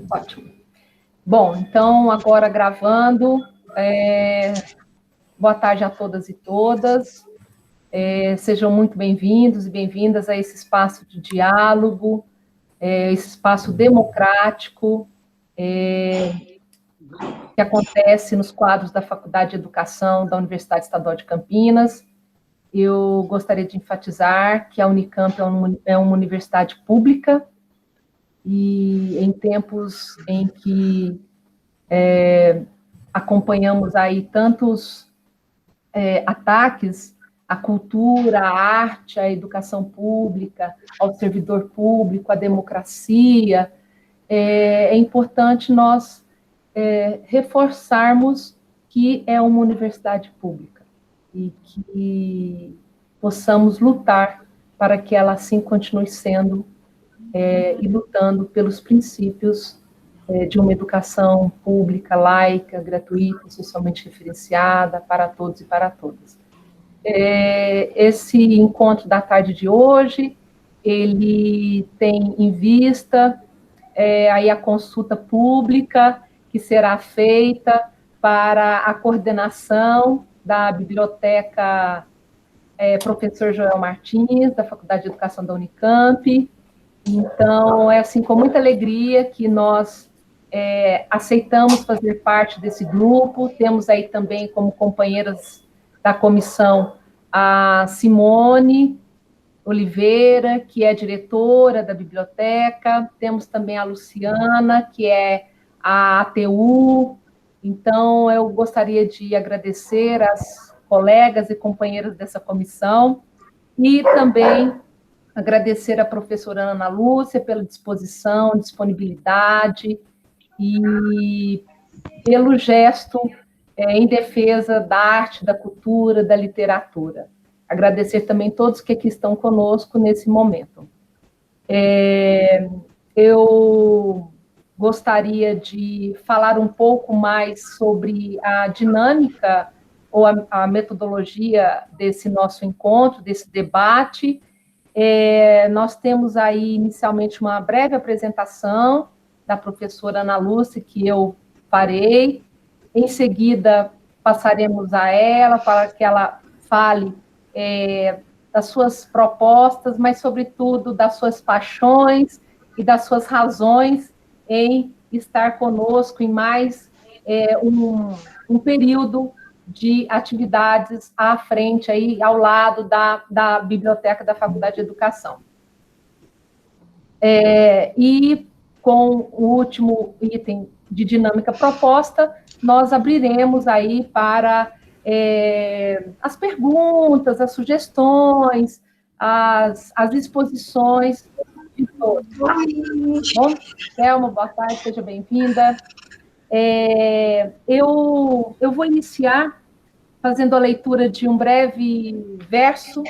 Ótimo. Bom, então, agora gravando. Boa tarde a todas e todas. Sejam muito bem-vindos e bem-vindas a esse espaço de diálogo, esse espaço democrático, que acontece nos quadros da Faculdade de Educação da Universidade Estadual de Campinas. Eu gostaria de enfatizar que a Unicamp é uma universidade pública, e em tempos em que acompanhamos aí tantos ataques à cultura, à arte, à educação pública, ao servidor público, à democracia, é importante nós reforçarmos que é uma universidade pública e que possamos lutar para que ela assim continue sendo e lutando pelos princípios de uma educação pública, laica, gratuita, socialmente referenciada, para todos e para todas. Esse encontro da tarde de hoje, ele tem em vista aí a consulta pública que será feita para a coordenação da Biblioteca Professor Joel Martins, da Faculdade de Educação da Unicamp. Então, é assim, com muita alegria que nós aceitamos fazer parte desse grupo. Temos aí também como companheiras da comissão a Simone Oliveira, que é diretora da biblioteca. Temos também a Luciana, que é a ATU. Então, eu gostaria de agradecer às colegas e companheiras dessa comissão e também agradecer à professora Ana Lúcia pela disposição, disponibilidade e pelo gesto em defesa da arte, da cultura, da literatura. Agradecer também todos que aqui estão conosco nesse momento. Eu gostaria de falar um pouco mais sobre a dinâmica ou a metodologia desse nosso encontro, desse debate. Nós temos aí, inicialmente, uma breve apresentação da professora Ana Lúcia, que eu farei. Em seguida, passaremos a ela para que ela fale das suas propostas, mas, sobretudo, das suas paixões e das suas razões em estar conosco em mais um período de atividades à frente, aí, ao lado da Biblioteca da Faculdade de Educação. E, com o último item de dinâmica proposta, nós abriremos aí para as perguntas, as sugestões, as exposições de todos. Bom, Thelma, boa tarde, seja bem-vinda. Eu vou iniciar fazendo a leitura de um breve verso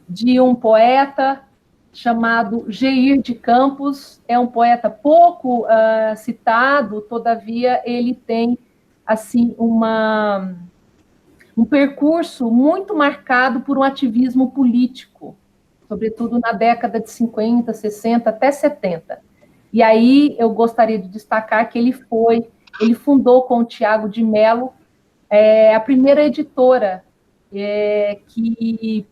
de um poeta chamado Geir de Campos. É um poeta pouco citado, todavia ele tem assim um percurso muito marcado por um ativismo político, sobretudo na década de 50, 60, até 70. E aí eu gostaria de destacar que ele fundou com o Tiago de Mello a primeira editora que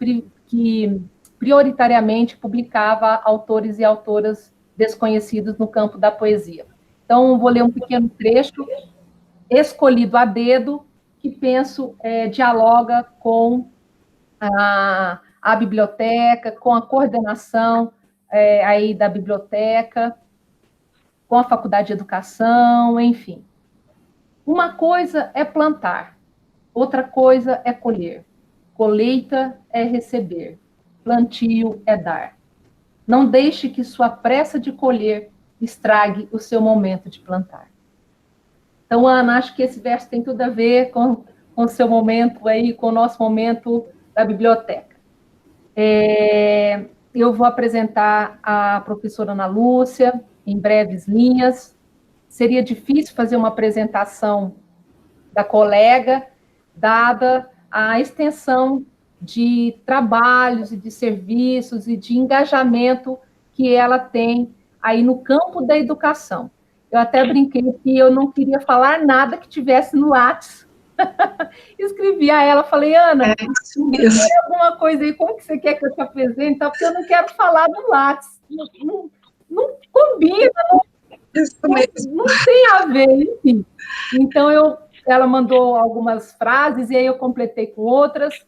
prioritariamente publicava autores e autoras desconhecidos no campo da poesia. Então, vou ler um pequeno trecho, escolhido a dedo, que penso dialoga com a biblioteca, com a coordenação aí da biblioteca, com a Faculdade de Educação, enfim. Uma coisa é plantar, outra coisa é colher. Colheita é receber, plantio é dar. Não deixe que sua pressa de colher estrague o seu momento de plantar. Então, Ana, acho que esse verso tem tudo a ver com o seu momento aí, com o nosso momento da biblioteca. Eu vou apresentar a professora Ana Lúcia em breves linhas. Seria difícil fazer uma apresentação da colega, dada a extensão de trabalhos e de serviços e de engajamento que ela tem aí no campo da educação. Eu até brinquei que eu não queria falar nada que tivesse no Lattes. Escrevi a ela, falei, Ana, tem alguma coisa aí, como que você quer que eu te apresente? Porque eu não quero falar do Lattes. Não combina, não tem a ver, enfim. Então, ela mandou algumas frases e aí eu completei com outras.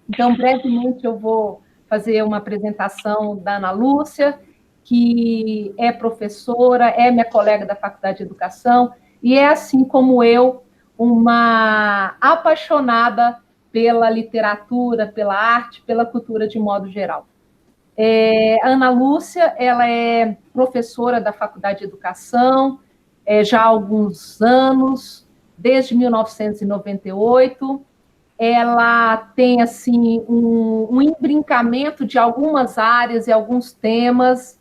Então, brevemente, eu vou fazer uma apresentação da Ana Lúcia, que é professora, é minha colega da Faculdade de Educação, e é, assim como eu, uma apaixonada pela literatura, pela arte, pela cultura de modo geral. A Ana Lúcia, ela é professora da Faculdade de Educação, já há alguns anos, desde 1998, ela tem assim um embrincamento de algumas áreas e alguns temas,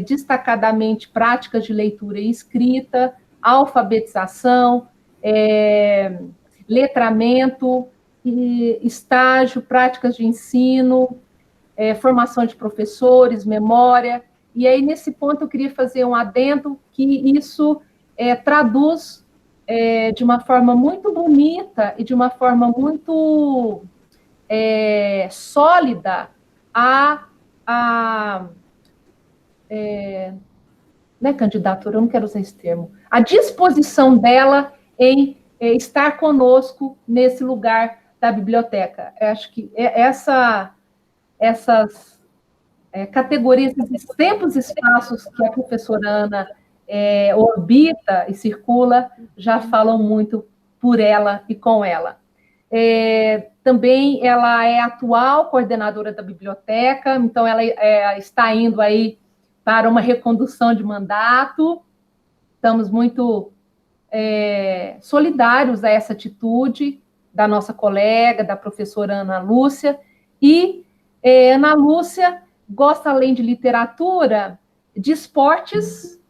destacadamente práticas de leitura e escrita, alfabetização, letramento, estágio, práticas de ensino, formação de professores, memória. E aí, nesse ponto, eu queria fazer um adendo que isso traduz de uma forma muito bonita e de uma forma muito sólida não é candidatura, eu não quero usar esse termo, a disposição dela em estar conosco nesse lugar da biblioteca. Eu acho que essas categorias, esses tempos e espaços que a professora Ana orbita e circula, já falam muito por ela e com ela. Também ela é atual coordenadora da biblioteca, então ela está indo aí para uma recondução de mandato. Estamos muito solidários a essa atitude da nossa colega, da professora Ana Lúcia, e Ana Lúcia gosta, além de literatura, de esportes.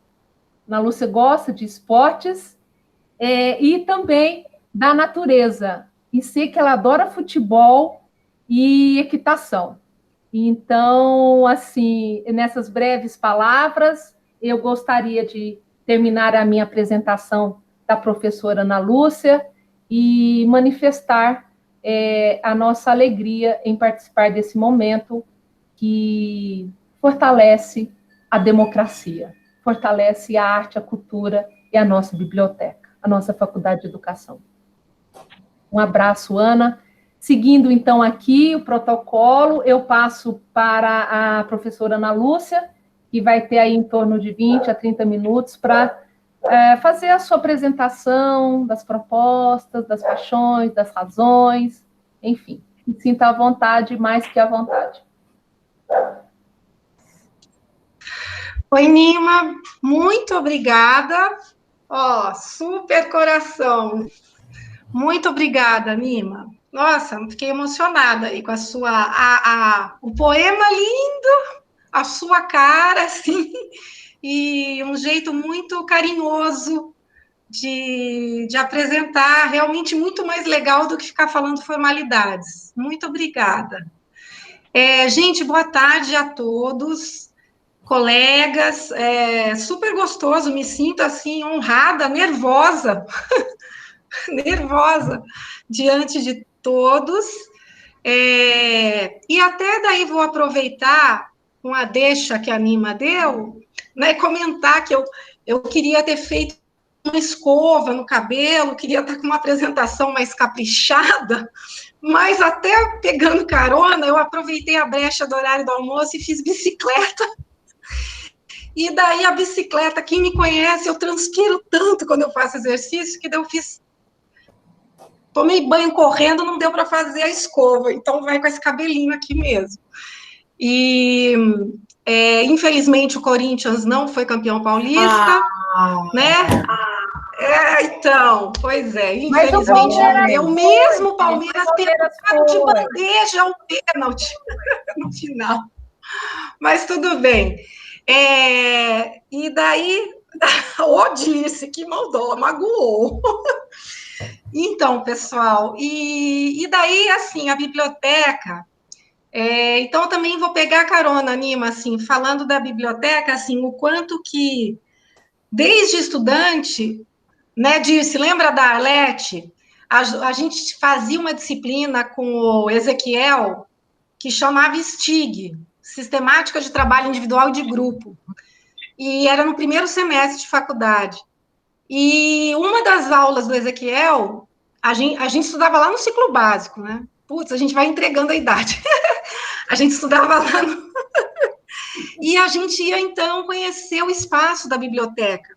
Ana Lúcia gosta de esportes e também da natureza. E sei que ela adora futebol e equitação. Então, assim, nessas breves palavras, eu gostaria de terminar a minha apresentação da professora Ana Lúcia e manifestar a nossa alegria em participar desse momento que fortalece a democracia, fortalece a arte, a cultura e a nossa biblioteca, a nossa Faculdade de Educação. Um abraço, Ana. Seguindo, então, aqui o protocolo, eu passo para a professora Ana Lúcia, que vai ter aí em torno de 20 a 30 minutos para fazer a sua apresentação das propostas, das paixões, das razões, enfim. Se sinta à vontade, mais que à vontade. Oi, Nima, muito obrigada. Ó, super coração. Muito obrigada, Nima. Nossa, fiquei emocionada aí com a sua... o poema lindo, a sua cara, assim, e um jeito muito carinhoso de apresentar, realmente muito mais legal do que ficar falando formalidades. Muito obrigada. Gente, boa tarde a todos. Colegas, super gostoso, me sinto assim honrada, nervosa, nervosa diante de todos, e até daí vou aproveitar com a deixa que a Nima deu, né, comentar que eu queria ter feito uma escova no cabelo, queria estar com uma apresentação mais caprichada, mas até pegando carona, eu aproveitei a brecha do horário do almoço e fiz bicicleta. E daí a bicicleta, quem me conhece, eu transpiro tanto quando eu faço exercício, que eu tomei banho correndo, não deu para fazer a escova, então vai com esse cabelinho aqui mesmo. E, infelizmente, o Corinthians não foi campeão paulista, né? Então, pois é, infelizmente não deu. Mesmo o Palmeiras tentado de bandeja o pênalti no final. Mas tudo bem. E daí, disse que maldosa, magoou. Então, pessoal, e daí, assim, a biblioteca, Então, eu também vou pegar carona, Nima, assim, falando da biblioteca, assim, o quanto que, desde estudante, né, Dirce, lembra da Arlete? A gente fazia uma disciplina com o Ezequiel, que chamava STIG, Sistemática de Trabalho Individual e de Grupo, e era no primeiro semestre de faculdade. E uma das aulas do Ezequiel, a gente estudava lá no ciclo básico, né? Putz, a gente vai entregando a idade. A gente estudava lá no... E a gente ia, então, conhecer o espaço da biblioteca.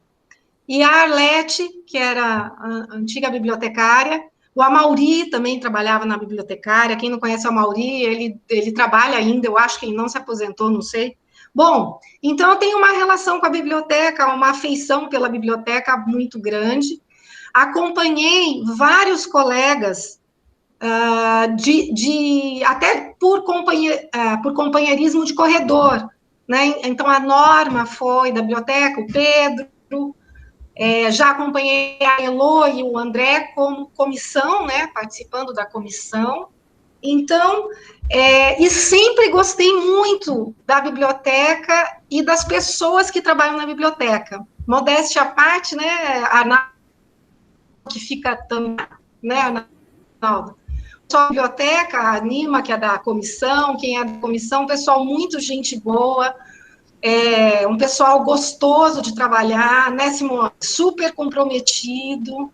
E a Arlete, que era a antiga bibliotecária, o Amauri também trabalhava na bibliotecária. Quem não conhece o Amauri, ele trabalha ainda, eu acho que ele não se aposentou, não sei. Bom, então eu tenho uma relação com a biblioteca, uma afeição pela biblioteca muito grande. Acompanhei vários colegas, até por companheirismo de corredor, né? Então a Norma foi da biblioteca, o Pedro, já acompanhei a Elo e o André como comissão, né? Participando da comissão. Então, e sempre gostei muito da biblioteca e das pessoas que trabalham na biblioteca. Modéstia à parte, né? A que fica também, né, Arnaldo? Só a biblioteca, a Nima, que é da comissão, quem é da comissão, pessoal muito gente boa, um pessoal gostoso de trabalhar, né, Simone? Super comprometido,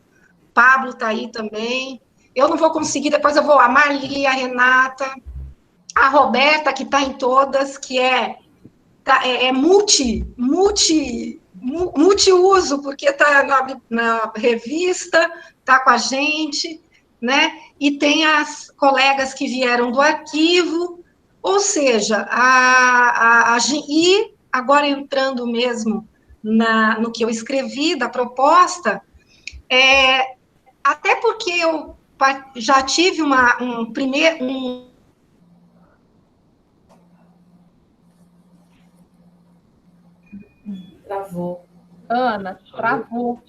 Pablo está aí também. Eu não vou conseguir, depois eu vou, a Marli, a Renata, a Roberta, que está em todas, que multiuso, porque está na revista, está com a gente, né? E tem as colegas que vieram do arquivo, ou seja, e agora entrando mesmo no que eu escrevi da proposta, até porque eu já tive um primeiro. Travou. Ana, travou.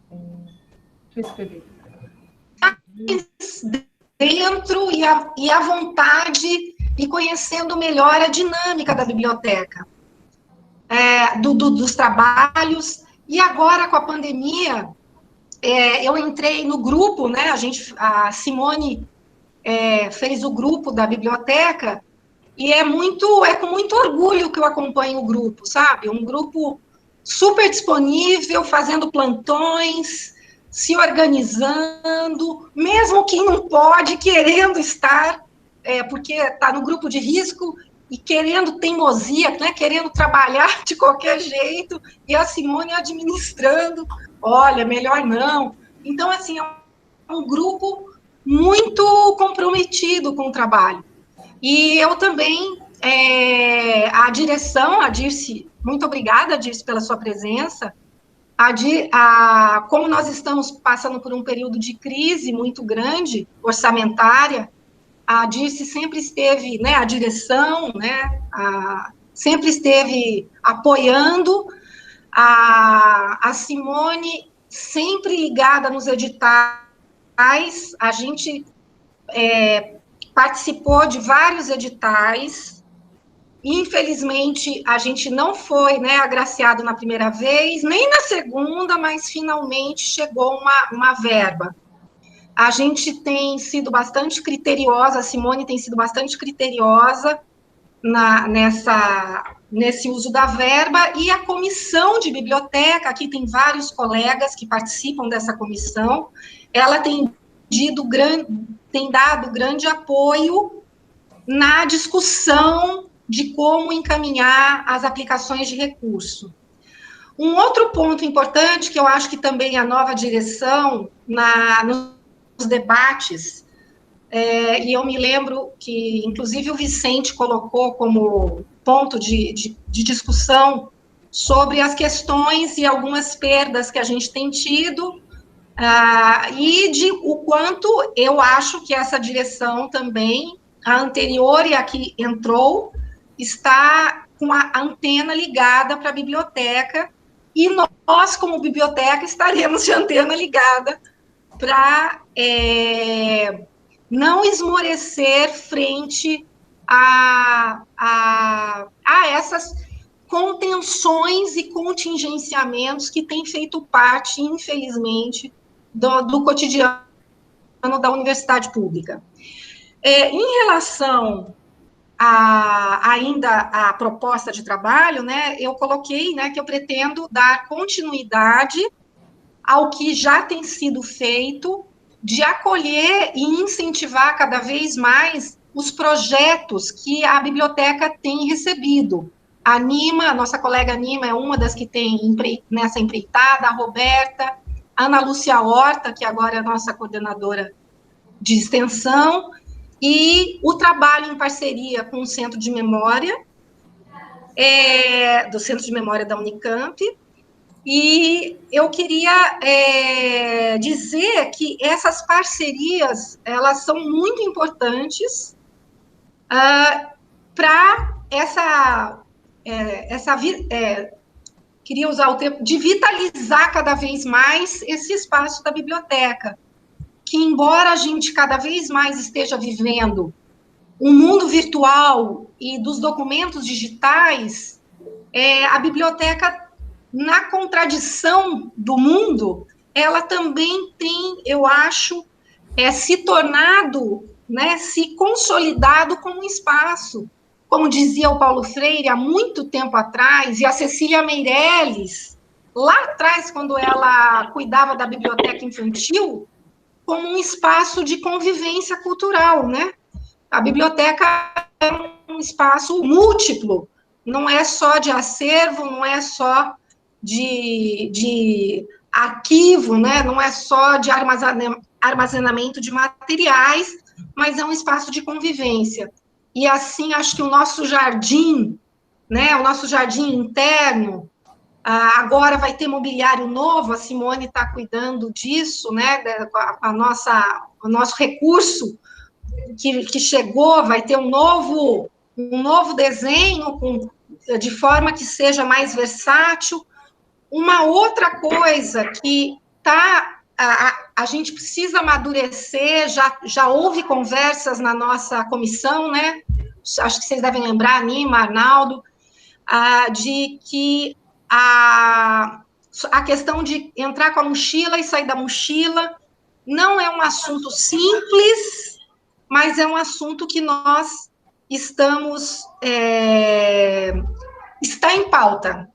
Deixa eu escrever. Dentro e a vontade e conhecendo melhor a dinâmica da biblioteca, dos trabalhos. E agora, com a pandemia, eu entrei no grupo, né? A Simone fez o grupo da biblioteca, e é com muito orgulho que eu acompanho o grupo, sabe? Um grupo super disponível, fazendo plantões, se organizando, mesmo quem não pode, querendo estar, porque está no grupo de risco e querendo teimosia, né? Querendo trabalhar de qualquer jeito, e a Simone administrando, olha, melhor não. Então, assim, é um grupo muito comprometido com o trabalho. E eu também, a direção, a Dirce, muito obrigada, Dirce, pela sua presença. Como nós estamos passando por um período de crise muito grande, orçamentária, a Dirce sempre esteve, né, a direção, né, sempre esteve apoiando, a Simone sempre ligada nos editais, a gente participou de vários editais. Infelizmente, a gente não foi, né, agraciado na primeira vez, nem na segunda, mas finalmente chegou uma verba. A gente tem sido bastante criteriosa, a Simone tem sido bastante criteriosa nesse uso da verba, e a comissão de biblioteca, aqui tem vários colegas que participam dessa comissão, ela tem dado grande apoio na discussão de como encaminhar as aplicações de recurso. Um outro ponto importante, que eu acho que também a nova direção, nos debates, e eu me lembro que, inclusive, o Vicente colocou como ponto de discussão sobre as questões e algumas perdas que a gente tem tido, e de o quanto eu acho que essa direção também, a anterior e a que entrou, está com a antena ligada para a biblioteca, e nós, como biblioteca, estaremos de antena ligada para não esmorecer frente a essas contenções e contingenciamentos que têm feito parte, infelizmente, do cotidiano da universidade pública. Em relação ainda à proposta de trabalho, né, eu coloquei, né, que eu pretendo dar continuidade ao que já tem sido feito, de acolher e incentivar cada vez mais os projetos que a biblioteca tem recebido. A Nima, a nossa colega Nima, é uma das que tem nessa empreitada, a Roberta, a Ana Lúcia Horta, que agora é a nossa coordenadora de extensão, e o trabalho em parceria com o Centro de Memória, do Centro de Memória da Unicamp. E eu queria dizer que essas parcerias, elas são muito importantes para queria usar o termo, de vitalizar cada vez mais esse espaço da biblioteca, que embora a gente cada vez mais esteja vivendo um mundo virtual e dos documentos digitais, a biblioteca, na contradição do mundo, ela também tem, eu acho, se tornado, né, se consolidado como um espaço. Como dizia o Paulo Freire há muito tempo atrás, e a Cecília Meirelles, lá atrás, quando ela cuidava da biblioteca infantil, como um espaço de convivência cultural, né? A biblioteca é um espaço múltiplo, não é só de acervo, não é só de arquivo, né? Não é só de armazenamento de materiais, mas é um espaço de convivência. E assim, acho que o nosso jardim, né? O nosso jardim interno, agora vai ter mobiliário novo, a Simone está cuidando disso, né? O nosso recurso que chegou, vai ter um novo desenho, de forma que seja mais versátil. Uma outra coisa que a gente precisa amadurecer, já houve conversas na nossa comissão, né? Acho que vocês devem lembrar, Nima, Arnaldo, de que a questão de entrar com a mochila e sair da mochila não é um assunto simples, mas é um assunto que nós estamos... está em pauta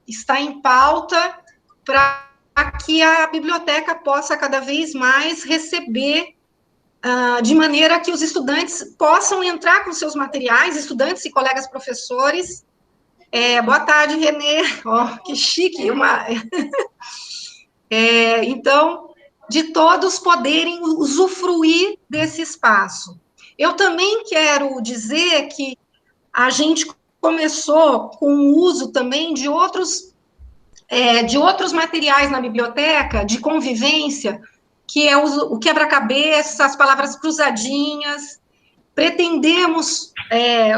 para que a biblioteca possa cada vez mais receber, de maneira que os estudantes possam entrar com seus materiais, estudantes e colegas professores. Boa tarde, Renê. Que chique. Então, de todos poderem usufruir desse espaço. Eu também quero dizer que a gente começou com o uso também de outros materiais na biblioteca, de convivência, que é o quebra-cabeça, as palavras cruzadinhas. Pretendemos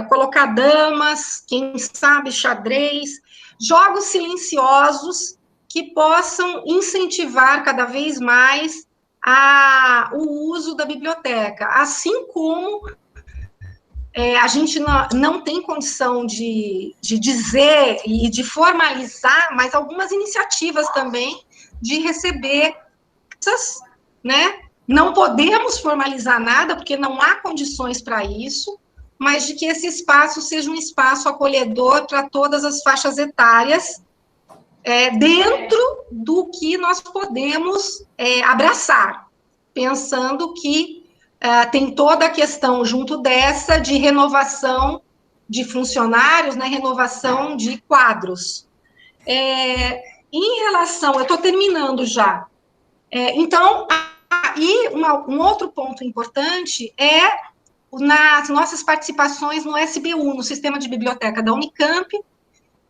colocar damas, quem sabe xadrez, jogos silenciosos que possam incentivar cada vez mais o uso da biblioteca, assim como a gente não tem condição de dizer e de formalizar, mas algumas iniciativas também de receber essas, né? Não podemos formalizar nada, porque não há condições para isso, mas de que esse espaço seja um espaço acolhedor para todas as faixas etárias, dentro do que nós podemos abraçar, pensando que tem toda a questão junto dessa de renovação de funcionários, né, renovação de quadros. Em relação, eu estou terminando já. Então, um outro ponto importante nas nossas participações no SBU, no Sistema de Biblioteca da Unicamp,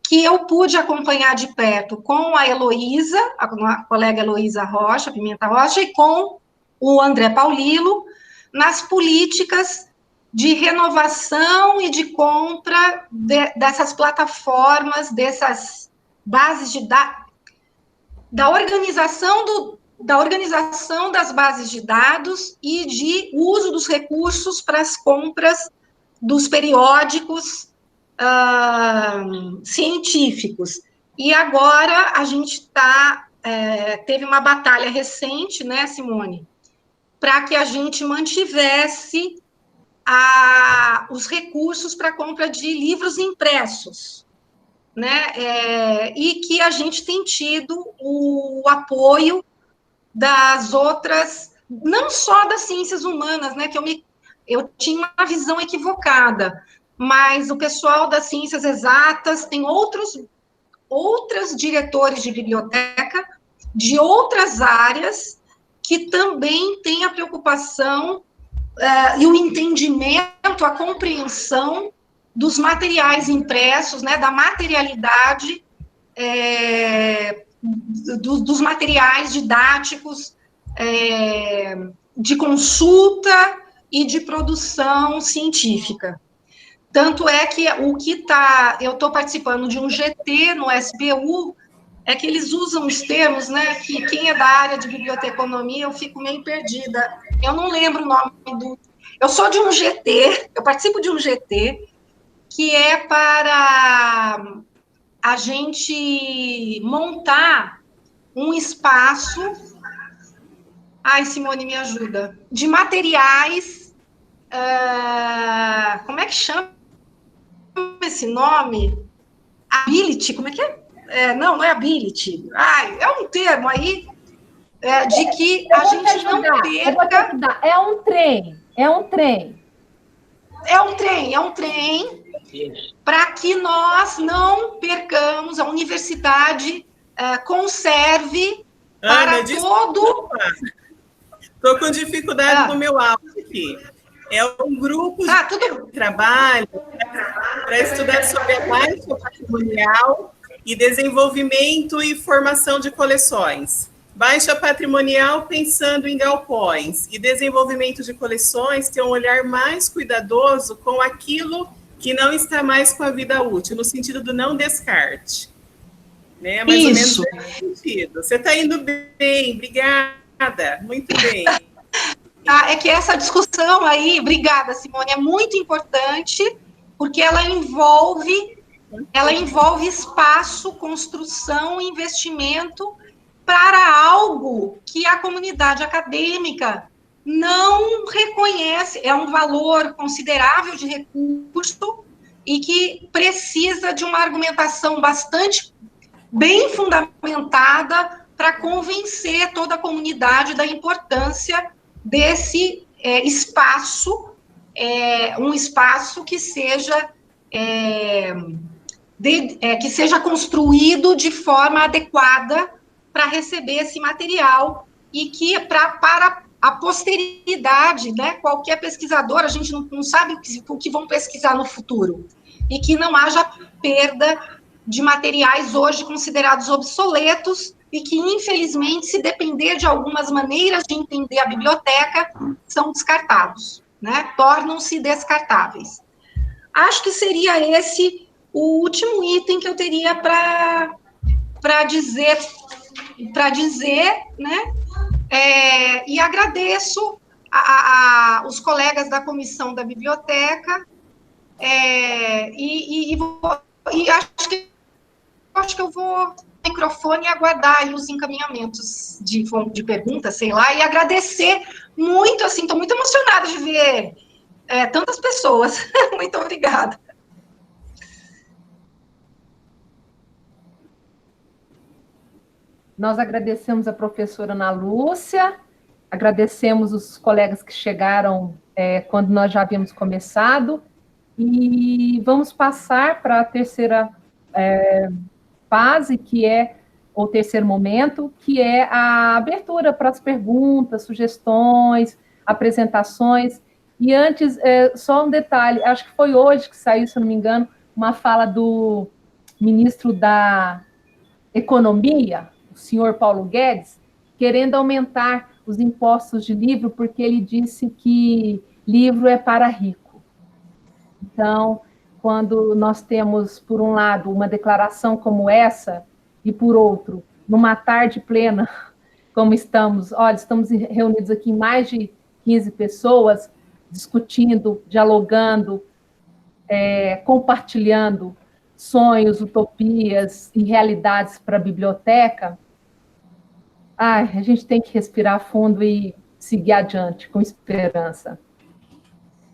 que eu pude acompanhar de perto com a Heloísa, a colega Heloísa Rocha, Pimenta Rocha, e com o André Paulilo, nas políticas de renovação e de compra dessas plataformas, dessas bases de dados, da organização da organização das bases de dados e de uso dos recursos para as compras dos periódicos científicos. E agora a gente teve uma batalha recente, né, Simone, para que a gente mantivesse os recursos para a compra de livros impressos, né, e que a gente tem tido o apoio das outras, não só das ciências humanas, né, que eu tinha uma visão equivocada, mas o pessoal das ciências exatas tem outros diretores de biblioteca de outras áreas que também têm a preocupação e o entendimento, a compreensão dos materiais impressos, né, da materialidade dos materiais didáticos de consulta e de produção científica. Tanto é que eu estou participando de um GT no SBU, é que eles usam os termos, né, que quem é da área de biblioteconomia, eu fico meio perdida. Eu não lembro o nome eu sou de um GT, eu participo de um GT, que é para a gente montar um espaço, ai, Simone, me ajuda, de materiais, como é que chama esse nome? Ability, como é que é? Não é ability. É um termo aí de que a gente não perca... É um trem. É um trem para que nós não percamos, a universidade conserve para todo... Estou com dificuldade no meu áudio aqui. É um grupo de trabalho para estudar sobre a baixa patrimonial e desenvolvimento e formação de coleções. Baixa patrimonial pensando em galpões e desenvolvimento de coleções ter um olhar mais cuidadoso com aquilo que não está mais com a vida útil, no sentido do não descarte. Né? Mais ou menos nesse sentido. Você está indo bem, obrigada, muito bem. É que essa discussão aí, obrigada, Simone, é muito importante, porque ela envolve espaço, construção, investimento para algo que a comunidade acadêmica não reconhece, é um valor considerável de recurso e que precisa de uma argumentação bastante bem fundamentada para convencer toda a comunidade da importância desse espaço, um espaço que seja construído de forma adequada para receber esse material e que para a posteridade, né, qualquer pesquisador, a gente não sabe o que vão pesquisar no futuro, e que não haja perda de materiais hoje considerados obsoletos e que, infelizmente, se depender de algumas maneiras de entender a biblioteca, são descartados, né? Tornam-se descartáveis. Acho que seria esse o último item que eu teria para dizer, né? E agradeço os colegas da comissão da biblioteca e acho que eu vou microfone e aguardar aí os encaminhamentos de perguntas, sei lá, e agradecer muito, assim, estou muito emocionada de ver tantas pessoas. Muito obrigada. Nós agradecemos a professora Ana Lúcia, agradecemos os colegas que chegaram quando nós já havíamos começado, e vamos passar para a terceira fase, que é o terceiro momento, que é a abertura para as perguntas, sugestões, apresentações. E antes, só um detalhe, acho que foi hoje que saiu, se não me engano, uma fala do ministro da Economia, o senhor Paulo Guedes, querendo aumentar os impostos de livro, porque ele disse que livro é para rico. Então, quando nós temos, por um lado, uma declaração como essa, e por outro, numa tarde plena como estamos. Olha, estamos reunidos aqui mais de 15 pessoas, discutindo, dialogando, compartilhando sonhos, utopias e realidades para a biblioteca. Ai, a gente tem que respirar fundo e seguir adiante com esperança.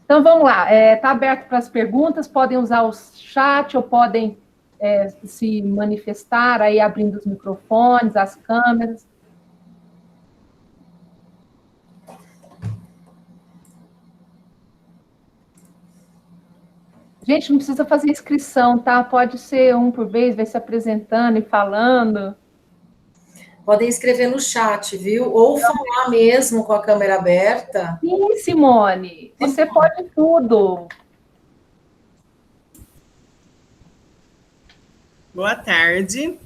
Então, vamos lá. Está aberto para as perguntas, podem usar o chat ou podem se manifestar, aí abrindo os microfones, as câmeras. Gente, não precisa fazer inscrição, tá? Pode ser um por vez, vai se apresentando e falando. Podem escrever no chat, viu? Ou falar mesmo com a câmera aberta. Sim, Simone, você pode tudo. Boa tarde.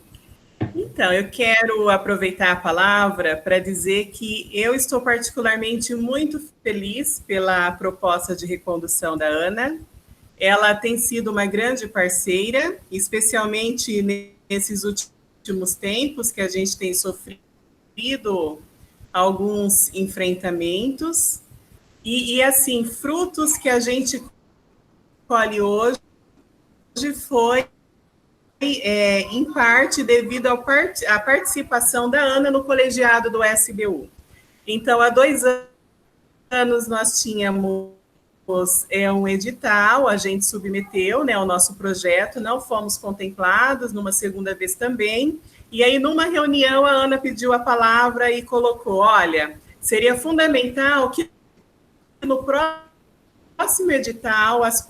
Então, eu quero aproveitar a palavra para dizer que eu estou particularmente muito feliz pela proposta de recondução da Ana. Ela tem sido uma grande parceira, especialmente nesses últimos tempos que a gente tem sofrido alguns enfrentamentos. E assim, frutos que a gente colhe hoje foi em parte devido à participação da Ana no colegiado do SBU. Então, há 2 anos nós tínhamos um edital, a gente submeteu, né, o nosso projeto, não fomos contemplados, numa segunda vez também, e aí numa reunião a Ana pediu a palavra e colocou, olha, seria fundamental que no próximo edital, as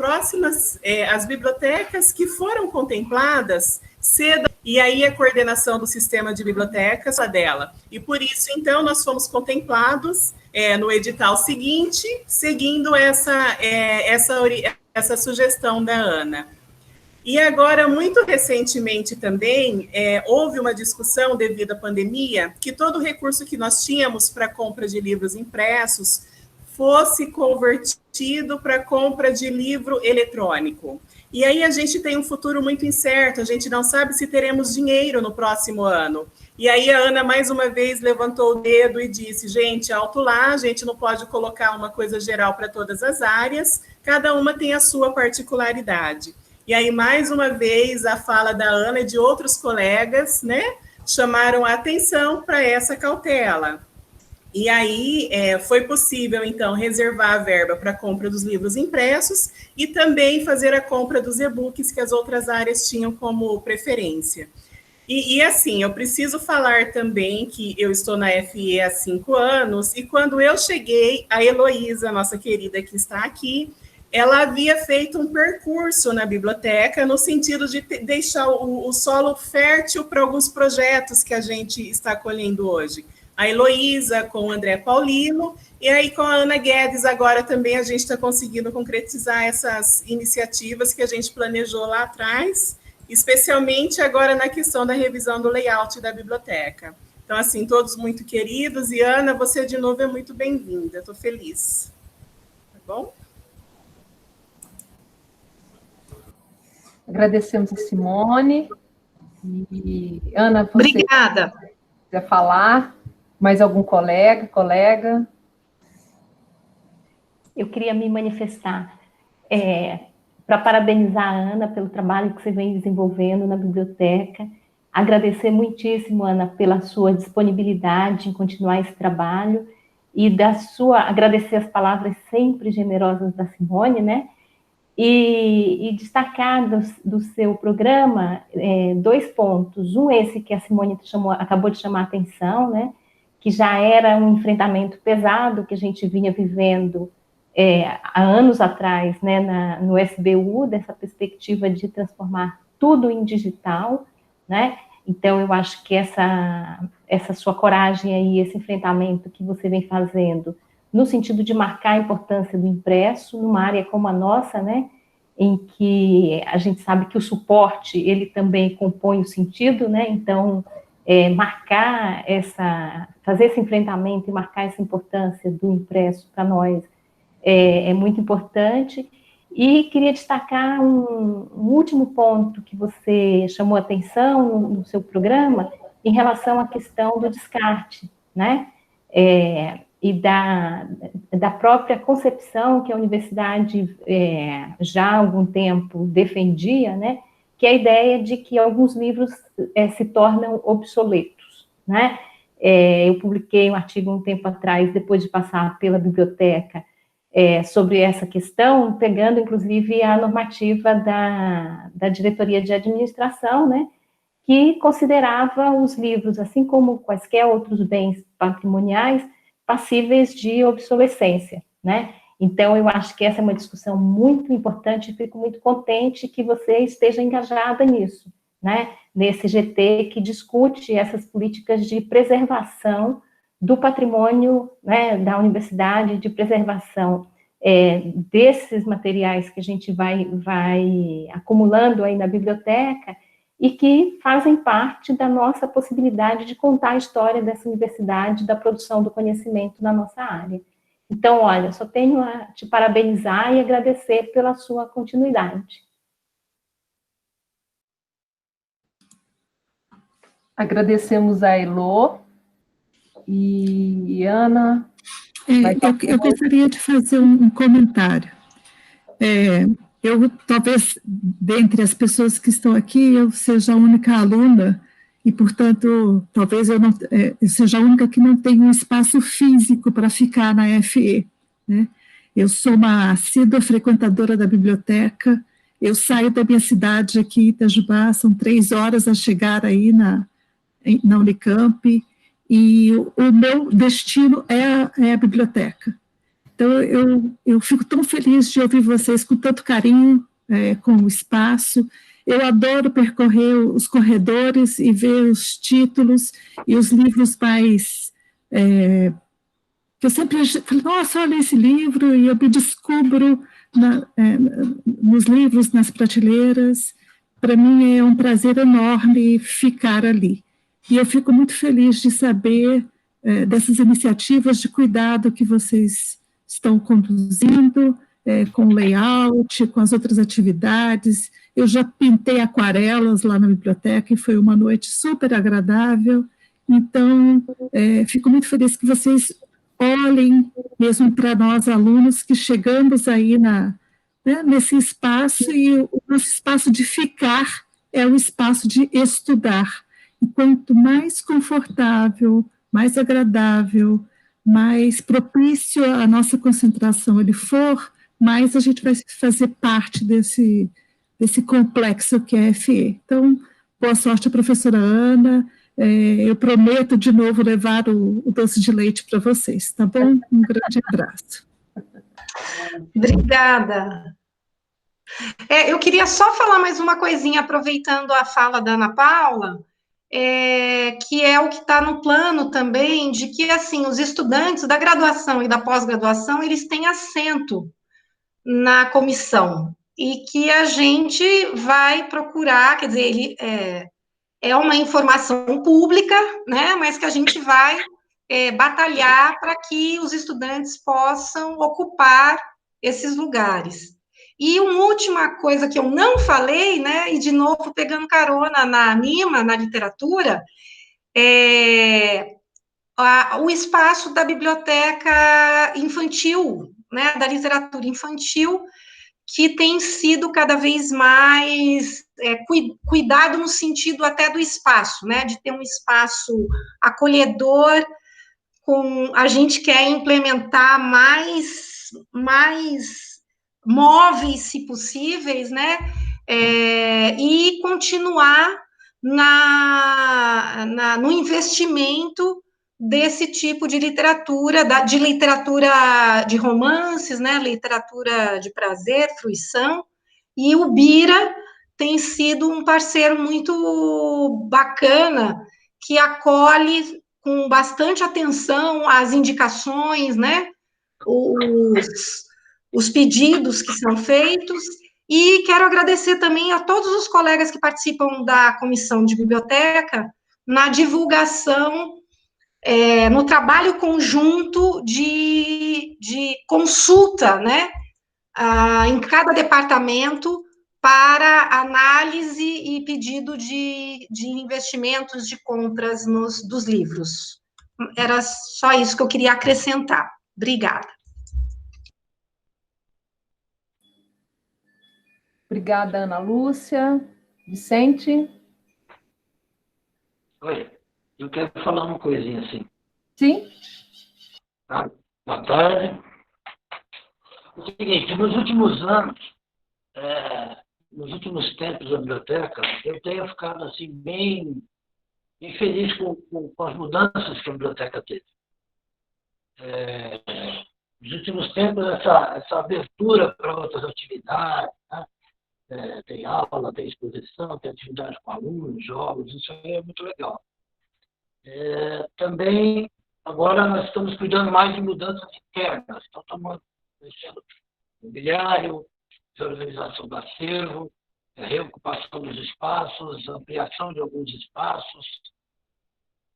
bibliotecas que foram contempladas cedam, e aí a coordenação do sistema de bibliotecas dela. E por isso, então, nós fomos contemplados no edital seguinte, seguindo essa sugestão da Ana. E agora, muito recentemente também, houve uma discussão devido à pandemia, que todo o recurso que nós tínhamos para compra de livros impressos fosse convertido para compra de livro eletrônico. E aí a gente tem um futuro muito incerto, a gente não sabe se teremos dinheiro no próximo ano. E aí a Ana, mais uma vez, levantou o dedo e disse, gente, alto lá, a gente não pode colocar uma coisa geral para todas as áreas, cada uma tem a sua particularidade. E aí, mais uma vez, a fala da Ana e de outros colegas, né, chamaram a atenção para essa cautela. E aí foi possível, então, reservar a verba para a compra dos livros impressos e também fazer a compra dos e-books que as outras áreas tinham como preferência. E assim, eu preciso falar também que eu estou na FE há 5 anos e quando eu cheguei, a Heloísa, nossa querida que está aqui, ela havia feito um percurso na biblioteca no sentido de deixar o solo fértil para alguns projetos que a gente está colhendo hoje. A Heloísa com o André Paulino, e aí com a Ana Guedes agora também a gente está conseguindo concretizar essas iniciativas que a gente planejou lá atrás, especialmente agora na questão da revisão do layout da biblioteca. Então, assim, todos muito queridos, e Ana, você de novo é muito bem-vinda, estou feliz. Tá bom? Agradecemos a Simone. E, Ana, você obrigada. Quer falar? Mais algum colega? Eu queria me manifestar para parabenizar a Ana pelo trabalho que você vem desenvolvendo na biblioteca, agradecer muitíssimo, Ana, pela sua disponibilidade em continuar esse trabalho e agradecer as palavras sempre generosas da Simone, né? E destacar do seu programa 2 pontos. Um, esse que a Simone acabou de chamar a atenção, né? Que já era um enfrentamento pesado que a gente vinha vivendo há anos atrás, né, no SBU, dessa perspectiva de transformar tudo em digital, né? Então, eu acho que essa sua coragem aí, esse enfrentamento que você vem fazendo, no sentido de marcar a importância do impresso, numa área como a nossa, né, em que a gente sabe que o suporte, ele também compõe o sentido, né, então, fazer esse enfrentamento e marcar essa importância do impresso para nós é muito importante. E queria destacar um último ponto que você chamou atenção no seu programa, em relação à questão do descarte, né? E da própria concepção que a universidade já há algum tempo defendia, né? Que é a ideia de que alguns livros se tornam obsoletos, né? Eu publiquei um artigo um tempo atrás, depois de passar pela biblioteca, sobre essa questão, pegando, inclusive, a normativa da Diretoria de Administração, né, que considerava os livros, assim como quaisquer outros bens patrimoniais, passíveis de obsolescência, né? Então, eu acho que essa é uma discussão muito importante e fico muito contente que você esteja engajada nisso, né? Nesse GT que discute essas políticas de preservação do patrimônio, né, da universidade, de preservação desses materiais que a gente vai acumulando aí na biblioteca e que fazem parte da nossa possibilidade de contar a história dessa universidade, da produção do conhecimento na nossa área. Então, olha, só tenho a te parabenizar e agradecer pela sua continuidade. Agradecemos a Elô e Ana. Eu gostaria de fazer um comentário. Eu, talvez, dentre as pessoas que estão aqui, eu seja a única aluna e, portanto, talvez eu seja a única que não tem um espaço físico para ficar na FE, né? Eu sou uma assídua frequentadora da biblioteca, eu saio da minha cidade aqui, Itajubá, são 3 horas a chegar aí na Unicamp, e o meu destino é a biblioteca. Então, eu fico tão feliz de ouvir vocês com tanto carinho, com o espaço. Eu adoro percorrer os corredores e ver os títulos e os livros mais... que eu sempre falo, nossa, olha esse livro, e eu me descubro nos livros, nas prateleiras. Para mim é um prazer enorme ficar ali. E eu fico muito feliz de saber dessas iniciativas de cuidado que vocês estão conduzindo, com o layout, com as outras atividades. Eu já pintei aquarelas lá na biblioteca e foi uma noite super agradável. Então, fico muito feliz que vocês olhem mesmo para nós, alunos, que chegamos aí nesse espaço, e o nosso espaço de ficar é o espaço de estudar. E quanto mais confortável, mais agradável, mais propício à nossa concentração ele for, mais a gente vai fazer parte desse complexo que é a FE. Então, boa sorte à professora Ana. Eu prometo de novo levar o doce de leite para vocês, tá bom? Um grande abraço. Obrigada. Eu queria só falar mais uma coisinha, aproveitando a fala da Ana Paula, que é o que está no plano também, de que, assim, os estudantes da graduação e da pós-graduação, eles têm assento na comissão, e que a gente vai procurar, quer dizer, ele é uma informação pública, né, mas que a gente vai batalhar para que os estudantes possam ocupar esses lugares. E uma última coisa que eu não falei, né, e de novo pegando carona na Anima, na literatura, o espaço da biblioteca infantil, né, da literatura infantil, que tem sido cada vez mais cuidado no sentido até do espaço, né, de ter um espaço acolhedor. A gente quer implementar mais móveis, se possíveis, né, e continuar no investimento desse tipo de literatura, de literatura de romances, né, literatura de prazer, fruição, e o Bira tem sido um parceiro muito bacana, que acolhe com bastante atenção as indicações, né, os pedidos que são feitos, e quero agradecer também a todos os colegas que participam da comissão de biblioteca na divulgação, no trabalho conjunto de consulta, né, em cada departamento, para análise e pedido de investimentos, de compras dos livros. Era só isso que eu queria acrescentar. Obrigada. Obrigada, Ana Lúcia. Vicente? Oi, eu quero falar uma coisinha assim. Sim? Tá? Boa tarde. É o seguinte, nos últimos anos, nos últimos tempos da biblioteca, eu tenho ficado assim bem feliz com as mudanças que a biblioteca teve. Nos últimos tempos, essa abertura para outras atividades, né? Tem aula, tem exposição, tem atividade com alunos, jogos, isso aí é muito legal. Também, agora nós estamos cuidando mais de mudanças internas, então estamos mexendo no mobiliário, reorganização do acervo, reocupação dos espaços, ampliação de alguns espaços.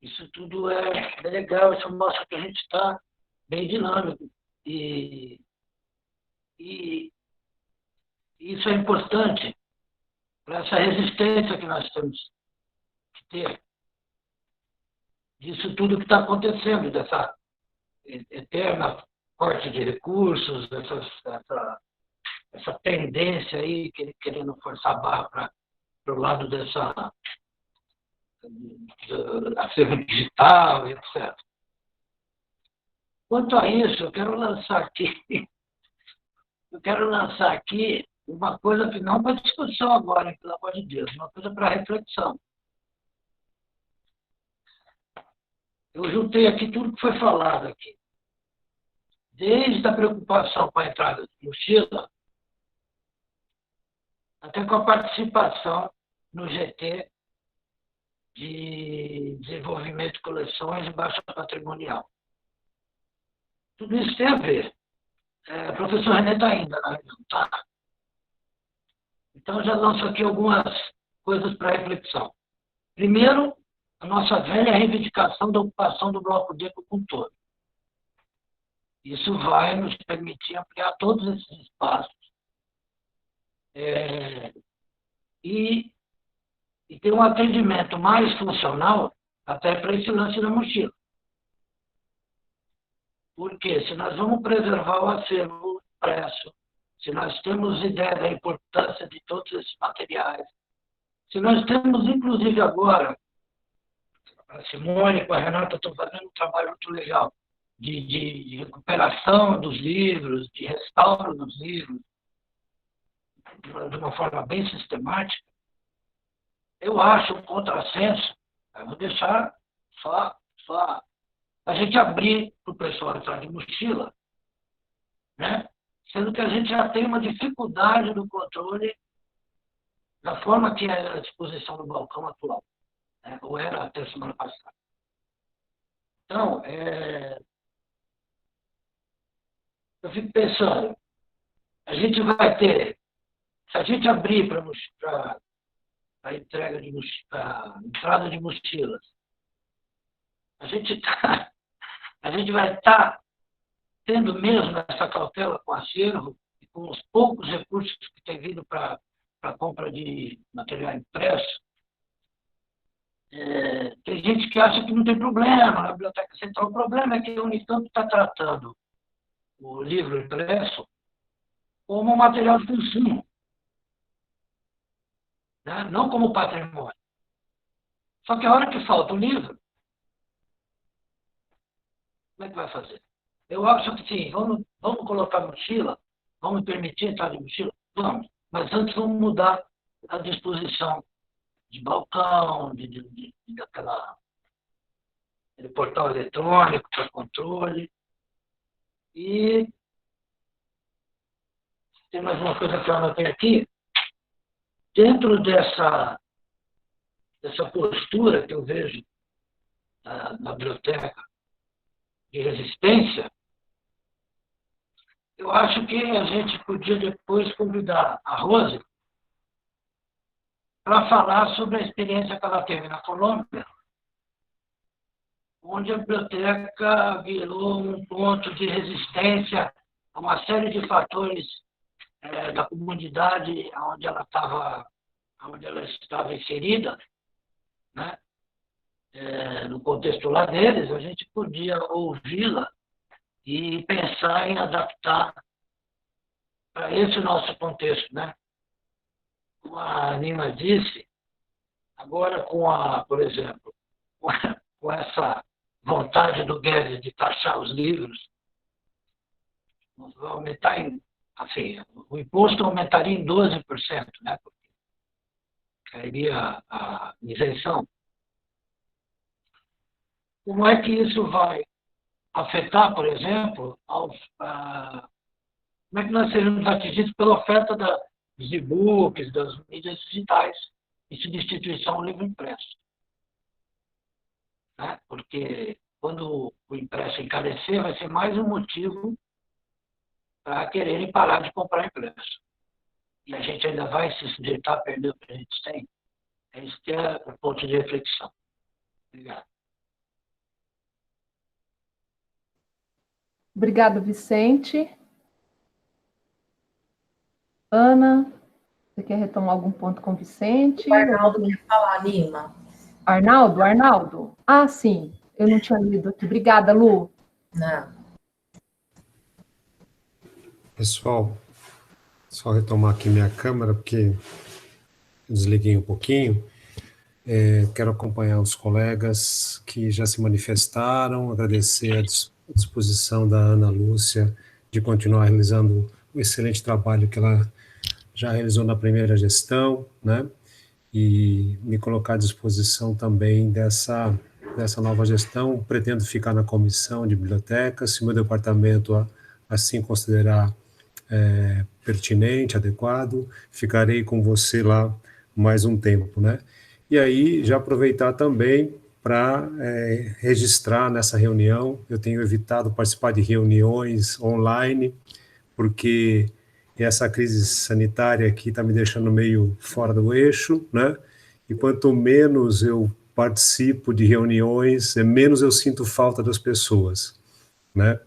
Isso tudo é legal, isso mostra que a gente está bem dinâmico. E isso é importante para essa resistência que nós temos que ter disso tudo que está acontecendo, dessa eterna corte de recursos, essa tendência aí, querendo forçar a barra para o lado dessa acervo digital, etc. Quanto a isso, eu quero lançar aqui uma coisa que não para discussão agora, hein, pelo amor de Deus, uma coisa para reflexão. Eu juntei aqui tudo que foi falado aqui. Desde a preocupação com a entrada de mochila, até com a participação no GT de desenvolvimento de coleções e baixa patrimonial. Tudo isso tem a ver. O professor René está ainda na reunião, tá? Então, já lanço aqui algumas coisas para reflexão. Primeiro, a nossa velha reivindicação da ocupação do bloco D como um todo. Isso vai nos permitir ampliar todos esses espaços e ter um atendimento mais funcional até para esse lance da mochila. Porque se nós vamos preservar o acervo impresso, se nós temos ideia da importância de todos esses materiais, se nós temos, inclusive agora, a Simone com a Renata estão fazendo um trabalho muito legal de recuperação dos livros, de restauro dos livros, de uma forma bem sistemática, eu acho um contrassenso, eu vou deixar só a gente abrir para o pessoal entrar de mochila, né? Sendo que a gente já tem uma dificuldade no controle da forma que é a disposição do balcão atual, né? Ou era até semana passada. Então, eu fico pensando, a gente vai ter, se a gente abrir para a entrada de mochilas, a gente vai estar tendo mesmo essa cautela com o acervo e com os poucos recursos que tem vindo para a compra de material impresso. Tem gente que acha que não tem problema na Biblioteca Central. O problema é que a Unicamp está tratando o livro impresso como um material de consumo, né? Não como patrimônio. Só que a hora que falta o livro, como é que vai fazer? Eu acho que sim, vamos colocar mochila, vamos permitir entrar de mochila? Vamos, mas antes vamos mudar a disposição de balcão, daquele portal eletrônico para controle. E tem mais uma coisa que eu anotei aqui. Dentro dessa postura que eu vejo na biblioteca de resistência, eu acho que a gente podia depois convidar a Rose para falar sobre a experiência que ela teve na Colômbia, onde a biblioteca virou um ponto de resistência a uma série de fatores da comunidade onde ela estava inserida, né? no contexto lá deles, a gente podia ouvi-la e pensar em adaptar para esse nosso contexto, né? Como a Nima disse, agora por exemplo, com essa vontade do Guedes de taxar os livros, vai aumentar assim, o imposto aumentaria em 12%, né? Porque cairia a isenção. Como é que isso vai afetar, por exemplo, como é que nós seremos atingidos pela oferta dos e-books, das mídias digitais, e substituição ao livro impresso? Né? Porque quando o impresso encarecer, vai ser mais um motivo para quererem parar de comprar impresso. E a gente ainda vai se sujeitar a perder o que a gente tem. Esse é o ponto de reflexão. Obrigado. Obrigada, Vicente. Ana, você quer retomar algum ponto com o Vicente? O Arnaldo quer falar, Nima. Arnaldo? Ah, sim, eu não tinha lido aqui. Obrigada, Lu. Não. Pessoal, só retomar aqui minha câmera, porque eu desliguei um pouquinho. Quero acompanhar os colegas que já se manifestaram, agradecer a disposição da Ana Lúcia de continuar realizando o excelente trabalho que ela já realizou na primeira gestão, né? E me colocar à disposição também dessa nova gestão. Pretendo ficar na comissão de bibliotecas, se meu departamento assim considerar pertinente, adequado, ficarei com você lá mais um tempo, né? E aí, já aproveitar também para registrar nessa reunião. Eu tenho evitado participar de reuniões online, porque essa crise sanitária aqui está me deixando meio fora do eixo, né? E quanto menos eu participo de reuniões, menos eu sinto falta das pessoas, né?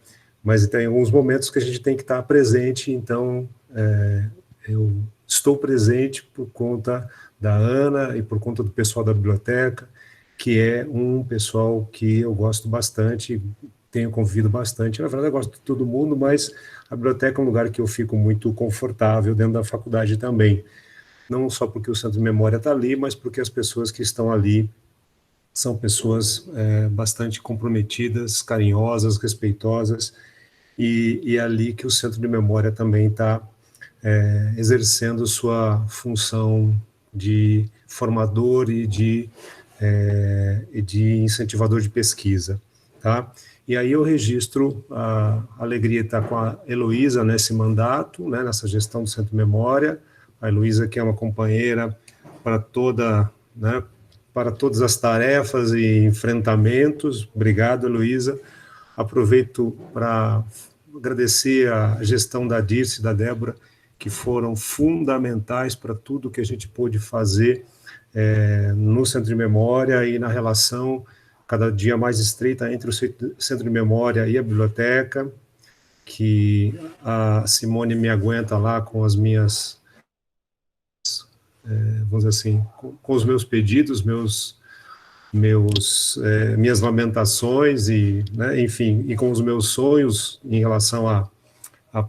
Mas tem alguns momentos que a gente tem que estar presente, então eu estou presente por conta da Ana e por conta do pessoal da biblioteca, que é um pessoal que eu gosto bastante, tenho convivido bastante. Na verdade, eu gosto de todo mundo, mas a biblioteca é um lugar que eu fico muito confortável dentro da faculdade também. Não só porque o Centro de Memória está ali, mas porque as pessoas que estão ali são pessoas bastante comprometidas, carinhosas, respeitosas, e é ali que o Centro de Memória também está exercendo sua função de formador e de incentivador de pesquisa, tá? E aí eu registro a alegria de estar com a Heloísa nesse mandato, né, nessa gestão do Centro de Memória, a Heloísa que é uma companheira para para todas as tarefas e enfrentamentos. Obrigado, Heloísa. Aproveito para agradecer a gestão da Dirce e da Débora, que foram fundamentais para tudo que a gente pôde fazer no Centro de Memória e na relação cada dia mais estreita entre o Centro de Memória e a biblioteca, que a Simone me aguenta lá com as minhas, vamos dizer assim, com os meus pedidos, minhas lamentações e, né, enfim, e com os meus sonhos em relação a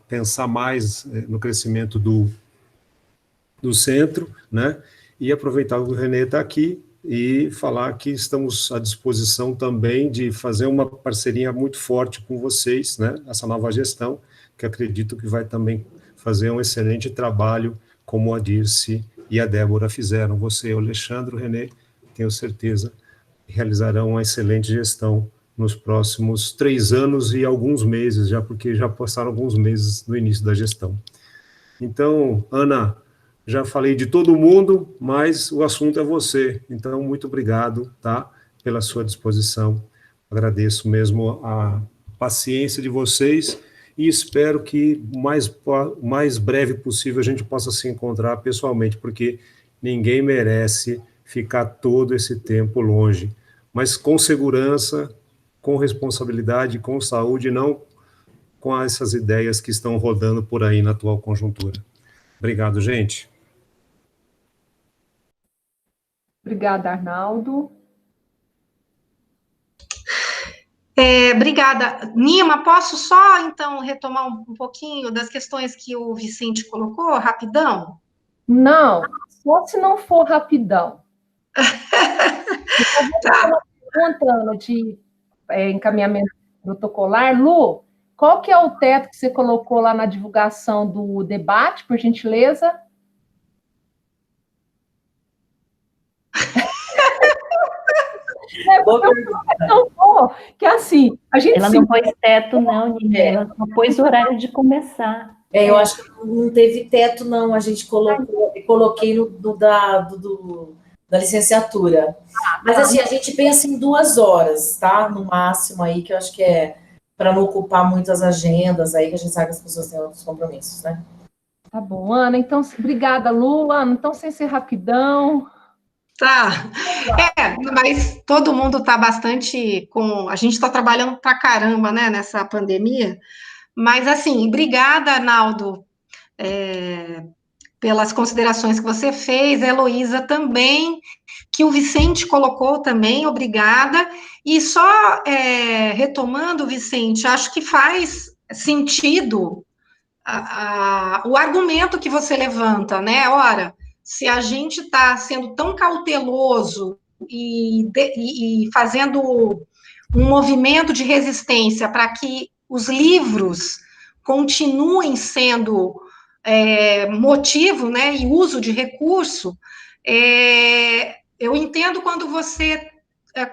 pensar mais no crescimento do centro, né, e aproveitar que o René está aqui e falar que estamos à disposição também de fazer uma parceria muito forte com vocês, né, essa nova gestão, que acredito que vai também fazer um excelente trabalho, como a Dirce e a Débora fizeram. Você, o Alexandre, o René, tenho certeza, realizarão uma excelente gestão nos próximos 3 anos e alguns meses, já porque já passaram alguns meses no início da gestão. Então, Ana, já falei de todo mundo, mas o assunto é você. Então, muito obrigado, tá, pela sua disposição. Agradeço mesmo a paciência de vocês e espero que o mais breve possível a gente possa se encontrar pessoalmente, porque ninguém merece ficar todo esse tempo longe, mas com segurança, com responsabilidade, com saúde, não com essas ideias que estão rodando por aí na atual conjuntura. Obrigado, gente. Obrigada, Arnaldo. Obrigada. Nima, posso só, então, retomar um pouquinho das questões que o Vicente colocou, rapidão? Não, só se não for rapidão. Tá. Perguntando de encaminhamento protocolar, Lu, qual que é o teto que você colocou lá na divulgação do debate, por gentileza? Que assim, a gente ela não pôs teto, não, Nina, ela só pôs o horário de começar. Eu acho que não teve teto, não. A gente coloquei da licenciatura. Mas assim, a gente pensa em 2 horas, tá? No máximo aí, que eu acho que é para não ocupar muitas agendas aí, que a gente sabe que as pessoas têm outros compromissos, né? Tá bom, Ana. Então, obrigada, Lu. Ana, então, sem ser rapidão. Tá. Mas todo mundo está bastante a gente está trabalhando pra caramba, né, nessa pandemia. Mas, assim, obrigada, Arnaldo, pelas considerações que você fez, a Heloísa também, que o Vicente colocou também, obrigada. E só retomando, Vicente, acho que faz sentido o argumento que você levanta, né? Ora, se a gente está sendo tão cauteloso e fazendo um movimento de resistência para que os livros continuem sendo motivo, né, e uso de recurso, eu entendo quando você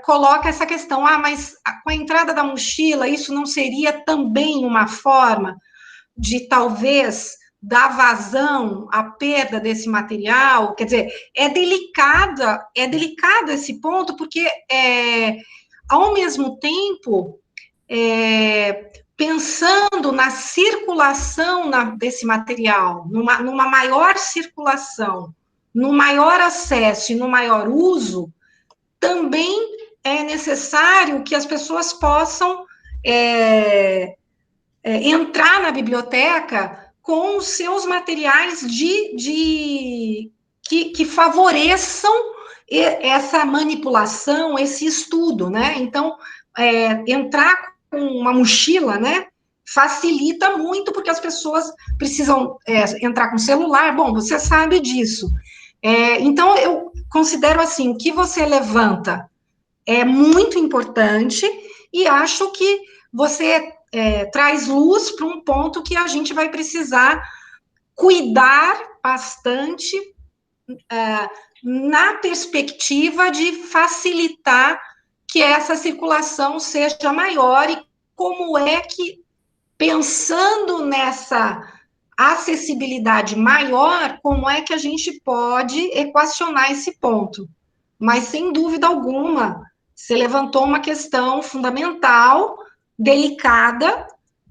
coloca essa questão, mas com a entrada da mochila, isso não seria também uma forma de talvez dar vazão à perda desse material? Quer dizer, é delicado esse ponto, porque ao mesmo tempo, pensando na circulação desse material, numa maior circulação, no maior acesso e no maior uso, também é necessário que as pessoas possam entrar na biblioteca com os seus materiais que favoreçam essa manipulação, esse estudo, né? Então, entrar com uma mochila, né, facilita muito, porque as pessoas precisam entrar com celular. Bom, você sabe disso. Então, eu considero assim, o que você levanta é muito importante, e acho que você traz luz para um ponto que a gente vai precisar cuidar bastante na perspectiva de facilitar que essa circulação seja maior, e como é que, pensando nessa acessibilidade maior, como é que a gente pode equacionar esse ponto. Mas, sem dúvida alguma, você levantou uma questão fundamental, delicada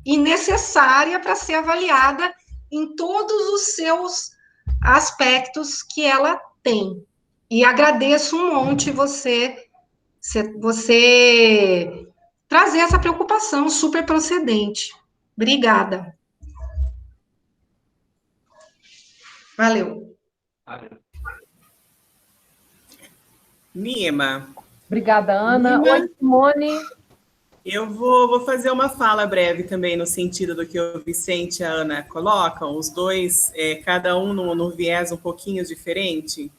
e necessária para ser avaliada em todos os seus aspectos que ela tem. E agradeço um monte você trazer essa preocupação super procedente. Obrigada. Valeu. Nima. Obrigada, Ana. Nima. Oi, Simone. Eu vou fazer uma fala breve também, no sentido do que o Vicente e a Ana colocam, os dois, cada um no viés um pouquinho diferente.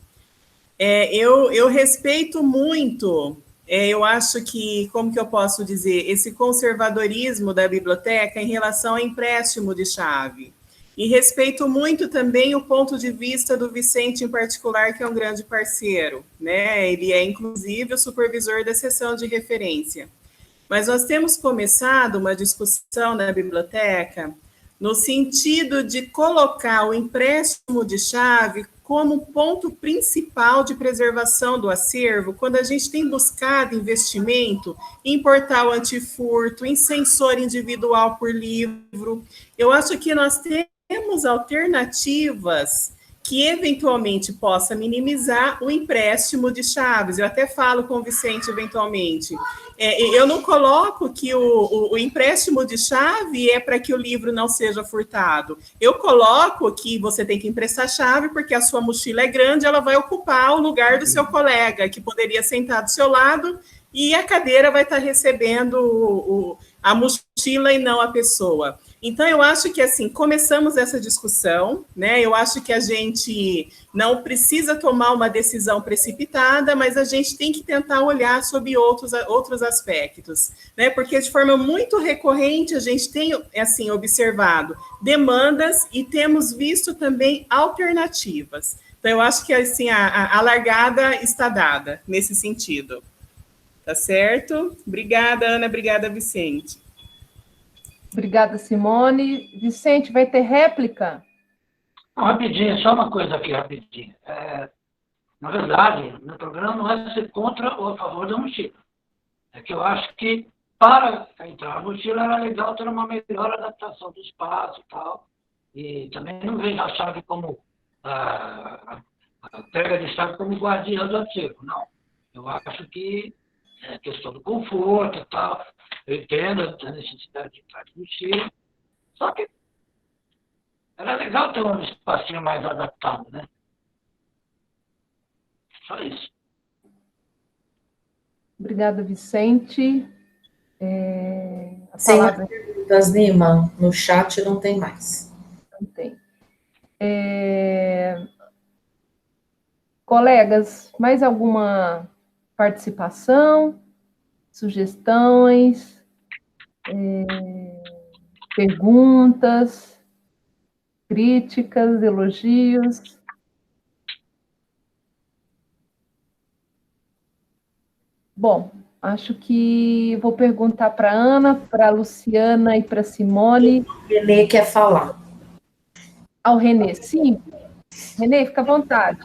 Eu respeito muito, eu acho que, como que eu posso dizer, esse conservadorismo da biblioteca em relação ao empréstimo de chave. E respeito muito também o ponto de vista do Vicente, em particular, que é um grande parceiro, né? Ele é, inclusive, o supervisor da seção de referência. Mas nós temos começado uma discussão na biblioteca no sentido de colocar o empréstimo de chave como ponto principal de preservação do acervo, quando a gente tem buscado investimento em portal antifurto, em sensor individual por livro. Eu acho que nós temos alternativas que eventualmente possa minimizar o empréstimo de chaves. Eu até falo com o Vicente eventualmente. Eu não coloco que o empréstimo de chave é para que o livro não seja furtado. Eu coloco que você tem que emprestar chave porque a sua mochila é grande, ela vai ocupar o lugar do seu colega, que poderia sentar do seu lado e a cadeira vai estar recebendo a mochila e não a pessoa. Então, eu acho que, assim, começamos essa discussão, né? Eu acho que a gente não precisa tomar uma decisão precipitada, mas a gente tem que tentar olhar sobre outros aspectos, né? Porque, de forma muito recorrente, a gente tem, assim, observado demandas e temos visto também alternativas. Então, eu acho que, assim, a largada está dada nesse sentido. Tá certo? Obrigada, Ana. Obrigada, Vicente. Obrigada, Simone. Vicente, vai ter réplica? Rapidinho, só uma coisa aqui, rapidinho. Na verdade, meu programa não é ser contra ou a favor da mochila. É que eu acho que, para entrar na mochila, era legal ter uma melhor adaptação do espaço e tal. E também não vejo a chave como a pega de chave como guardiã do acervo, não. Eu acho que é questão do conforto e tal. Eu entendo a necessidade de entrar de mochila. Só que era legal ter um espacinho mais adaptado, né? Só isso. Obrigada, Vicente. Sem mais perguntas, Nima, no chat não tem mais. Não tem. Colegas, mais alguma participação, sugestões, perguntas, críticas, elogios? Bom, acho que vou perguntar para a Ana, para a Luciana e para a Simone. O Renê quer falar. Ao Renê, sim. Renê, fica à vontade.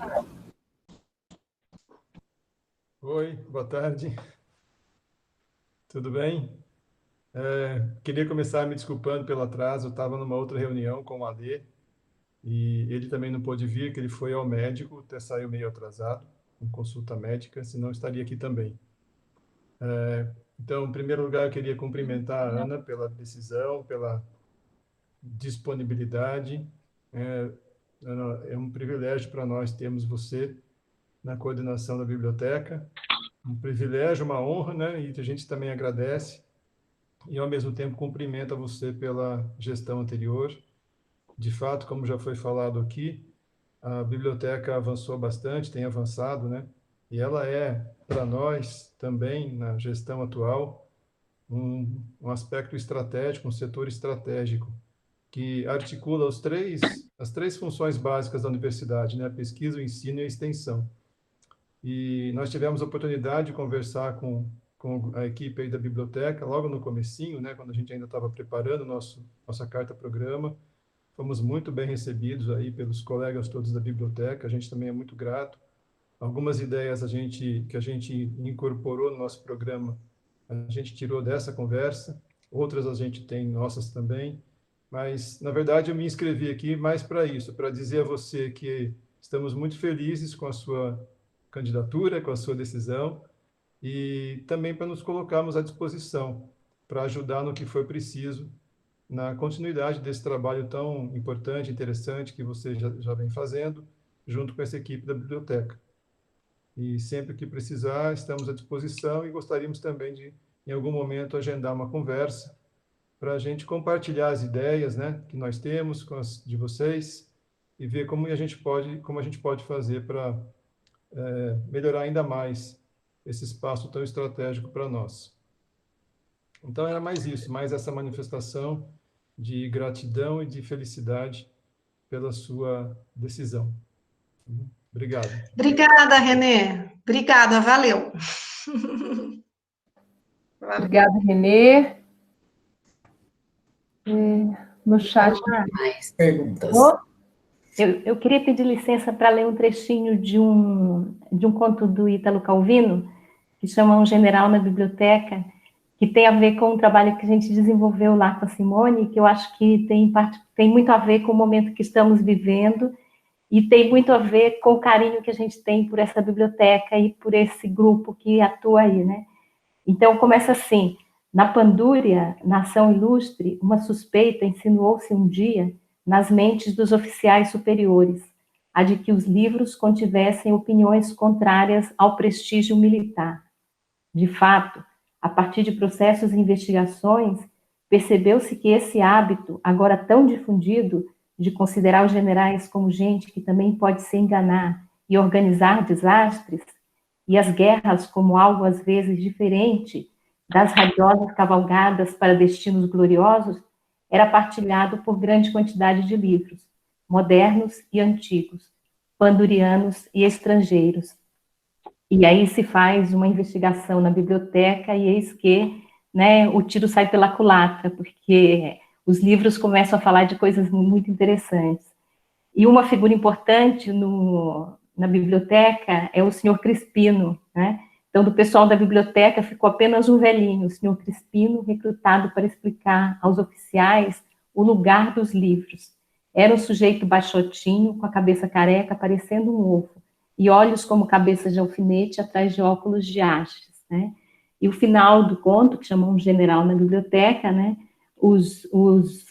Oi, boa tarde. Tudo bem? Queria começar me desculpando pelo atraso, eu estava numa outra reunião com o Alê, e ele também não pôde vir, que ele foi ao médico, até saiu meio atrasado, com consulta médica, senão estaria aqui também. Então, em primeiro lugar, eu queria cumprimentar a Ana pela decisão, pela disponibilidade. Ana, é um privilégio para nós termos você na coordenação da biblioteca. Um privilégio, uma honra, né? E a gente também agradece e, ao mesmo tempo, cumprimenta você pela gestão anterior. De fato, como já foi falado aqui, a biblioteca avançou bastante, tem avançado, né? E ela é, para nós, também, na gestão atual, um aspecto estratégico, um setor estratégico, que articula as três funções básicas da universidade, né? A pesquisa, o ensino e a extensão. E nós tivemos a oportunidade de conversar com a equipe aí da biblioteca, logo no comecinho, né, quando a gente ainda estava preparando nossa carta-programa. Fomos muito bem recebidos aí pelos colegas todos da biblioteca, a gente também é muito grato. Algumas ideias que a gente incorporou no nosso programa, a gente tirou dessa conversa, outras a gente tem nossas também, mas, na verdade, eu me inscrevi aqui mais para isso, para dizer a você que estamos muito felizes com a sua candidatura, com a sua decisão, e também para nos colocarmos à disposição para ajudar no que for preciso na continuidade desse trabalho tão importante, interessante que você já vem fazendo, junto com essa equipe da biblioteca. E sempre que precisar, estamos à disposição e gostaríamos também de, em algum momento, agendar uma conversa para a gente compartilhar as ideias, né, que nós temos com as de vocês e ver como a gente pode fazer para melhorar ainda mais esse espaço tão estratégico para nós. Então, era mais isso, mais essa manifestação de gratidão e de felicidade pela sua decisão. Obrigado. Obrigada, Renê. Obrigada, valeu. Obrigada, Renê. No chat... Mais perguntas. Eu queria pedir licença para ler um trechinho de um conto do Ítalo Calvino, que chama Um General na Biblioteca, que tem a ver com o trabalho que a gente desenvolveu lá com a Simone, que eu acho que tem muito a ver com o momento que estamos vivendo e tem muito a ver com o carinho que a gente tem por essa biblioteca e por esse grupo que atua aí, né? Então, começa assim: na Pandúria, nação ilustre, uma suspeita insinuou-se um dia nas mentes dos oficiais superiores, a de que os livros contivessem opiniões contrárias ao prestígio militar. De fato, a partir de processos e investigações, percebeu-se que esse hábito, agora tão difundido, de considerar os generais como gente que também pode se enganar e organizar desastres, e as guerras como algo às vezes diferente das radiosas cavalgadas para destinos gloriosos, era partilhado por grande quantidade de livros, modernos e antigos, pandurianos e estrangeiros. E aí se faz uma investigação na biblioteca e eis que, né, o tiro sai pela culatra, porque os livros começam a falar de coisas muito interessantes. E uma figura importante na biblioteca é o senhor Crispino, né? Então, do pessoal da biblioteca ficou apenas um velhinho, o senhor Crispino, recrutado para explicar aos oficiais o lugar dos livros. Era um sujeito baixotinho, com a cabeça careca, parecendo um ovo, e olhos como cabeças de alfinete atrás de óculos de hastes, né? E o final do conto, que chamam um general na biblioteca, né? Os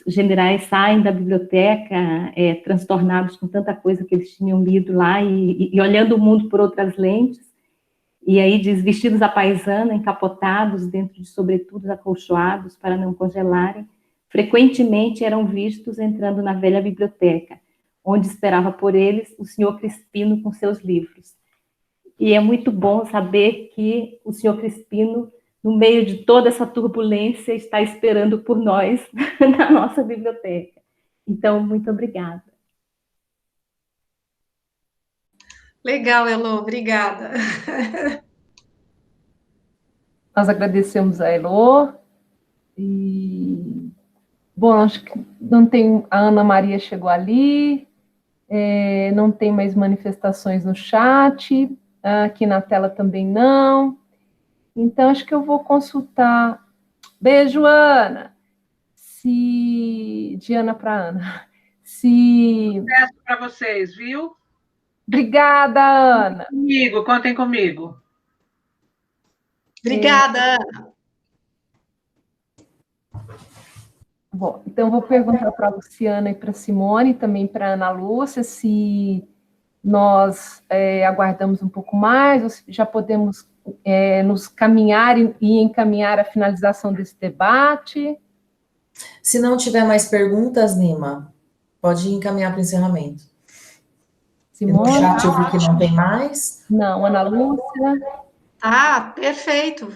generais saem da biblioteca transtornados com tanta coisa que eles tinham lido lá e olhando o mundo por outras lentes, e aí diz, vestidos à paisana, encapotados dentro de sobretudos acolchoados para não congelarem, frequentemente eram vistos entrando na velha biblioteca, onde esperava por eles o senhor Crispino com seus livros. E é muito bom saber que o senhor Crispino, no meio de toda essa turbulência, está esperando por nós na nossa biblioteca. Então, muito obrigada. Legal, Elô, obrigada. Nós agradecemos a Elô. E, bom, acho que não tem... A Ana Maria chegou ali, não tem mais manifestações no chat, aqui na tela também não. Então, acho que eu vou consultar. Beijo, Ana. De Ana para Ana. Sucesso para vocês, viu? Obrigada, Ana. Contem comigo. Obrigada, Ana. Bom, então eu vou perguntar para a Luciana e para a Simone, também para a Ana Lúcia, se nós aguardamos um pouco mais, ou se já podemos nos caminhar e encaminhar a finalização desse debate. Se não tiver mais perguntas, Nima, pode encaminhar para o encerramamento. Simone? No chat eu vi que não tem mais. Não, Ana Lúcia. Ah, perfeito,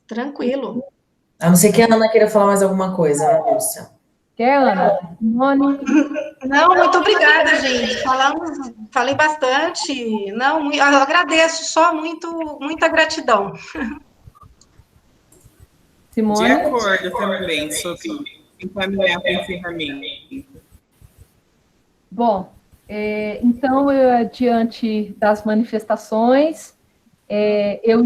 tranquilo. A não ser que a Ana queira falar mais alguma coisa, Ana Lúcia. Quer, Ana? Simone? Não, muito obrigada, gente. Falei bastante. Não, eu agradeço, só muita gratidão. Simone? De acordo também, sobre encaminhar para o encerramento. Bom, então, diante das manifestações, eu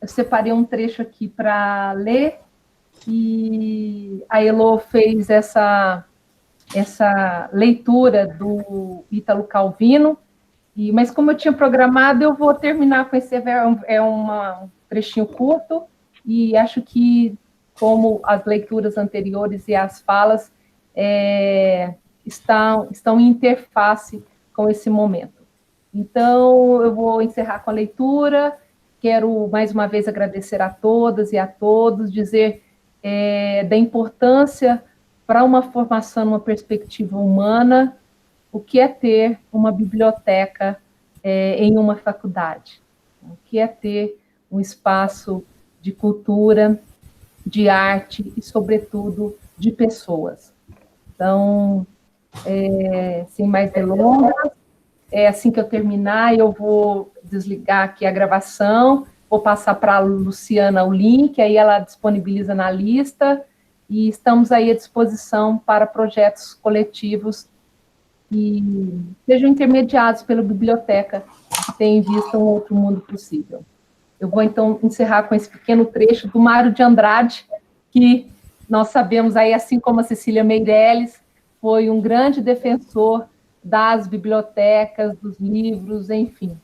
separei um trecho aqui para ler, e a Elô fez essa leitura do Ítalo Calvino, mas como eu tinha programado, eu vou terminar com esse, um trechinho curto, e acho que, como as leituras anteriores e as falas, estão em interface com esse momento. Então, eu vou encerrar com a leitura. Quero, mais uma vez, agradecer a todas e a todos, dizer da importância para uma formação, uma perspectiva humana, o que é ter uma biblioteca em uma faculdade, o que é ter um espaço de cultura, de arte e, sobretudo, de pessoas. Então, sem mais delongas, assim que eu terminar, eu vou desligar aqui a gravação, vou passar para a Luciana o link, aí ela disponibiliza na lista, e estamos aí à disposição para projetos coletivos que sejam intermediados pela biblioteca, que tem em vista um outro mundo possível. Eu vou, então, encerrar com esse pequeno trecho do Mário de Andrade, que nós sabemos aí, assim como a Cecília Meirelles, foi um grande defensor das bibliotecas, dos livros, enfim.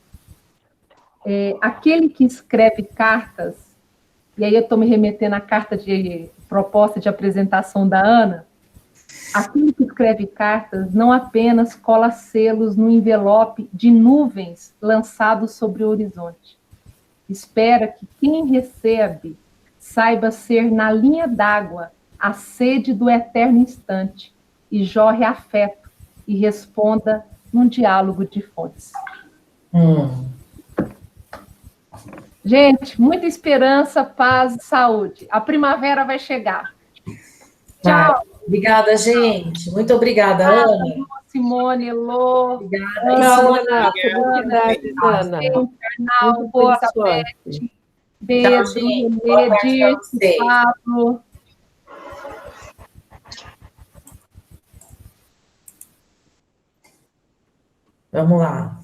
Aquele que escreve cartas, e aí eu estou me remetendo à carta de proposta de apresentação da Ana, aquele que escreve cartas não apenas cola selos no envelope de nuvens lançados sobre o horizonte, espera que quem recebe saiba ser na linha d'água a sede do eterno instante e jorre afeto e responda num diálogo de fontes. Gente, muita esperança, paz e saúde. A primavera vai chegar. Tchau. Obrigada, gente. Muito obrigada, Ana. Simone, Elô. Obrigada. Tchau, Ana. Felicidades, Ana. Boa sorte. Pedro, Renê, Pablo. Vamos lá.